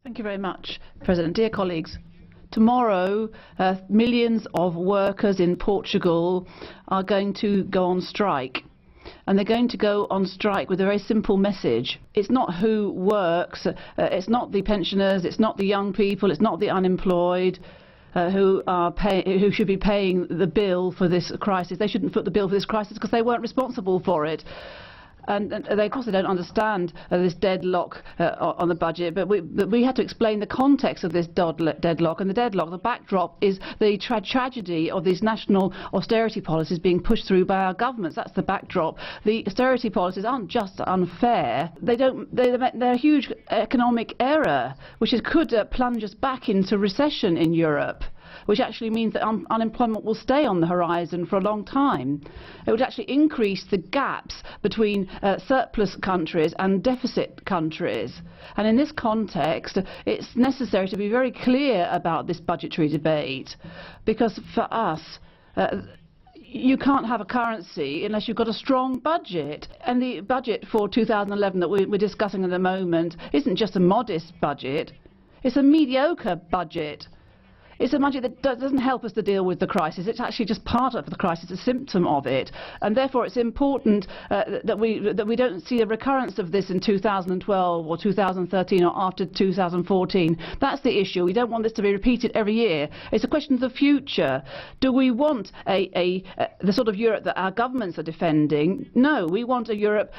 Thank you very much, President. Dear colleagues, tomorrow millions of workers in Portugal are going to go on strike. And they're going to go on strike with a very simple message. It's not who works, it's not the pensioners, it's not the young people, it's not the unemployed who should be paying the bill for this crisis. They shouldn't foot the bill for this crisis because they weren't responsible for it. And they, of course, they don't understand this deadlock on the budget, but we had to explain the context of this deadlock. And the backdrop is the tragedy of these national austerity policies being pushed through by our governments. That's the backdrop. The austerity policies aren't just unfair. They're a huge economic error, which could plunge us back into recession in Europe, which actually means that unemployment will stay on the horizon for a long time. It would actually increase the gaps between surplus countries and deficit countries. And in this context, it's necessary to be very clear about this budgetary debate, because for us, you can't have a currency unless you've got a strong budget. And the budget for 2011 that we're discussing at the moment isn't just a modest budget, it's a mediocre budget. It's a budget that doesn't help us to deal with the crisis. It's actually just part of the crisis, a symptom of it. And therefore it's important that we don't see a recurrence of this in 2012 or 2013 or after 2014. That's the issue. We don't want this to be repeated every year. It's a question of the future. Do we want the sort of Europe that our governments are defending? No, we want a Europe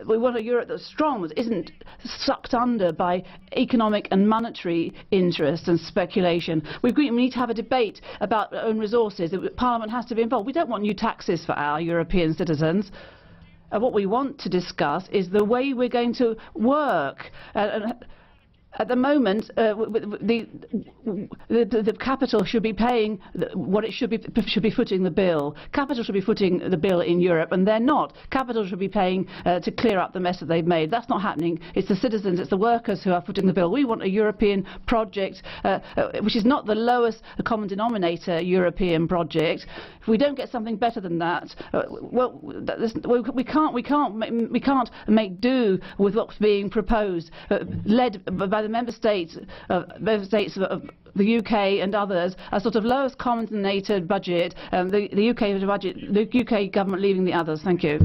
we want a Europe that's strong, that isn't sucked under by economic and monetary interests and speculation. We need to have a debate about our own resources. Parliament has to be involved. We don't want new taxes for our European citizens. What we want to discuss is the way we're going to work. At the moment, the capital should be paying what it should be footing the bill. Capital should be footing the bill in Europe, and they're not. Capital should be paying to clear up the mess that they've made. That's not happening. It's the citizens, it's the workers who are footing the bill. We want a European project which is not the lowest common denominator European project. If we don't get something better than that, we can't make do with what's being proposed, led by the member states of the UK and others, a sort of lowest common denominator budget, the UK government leaving the others. Thank you.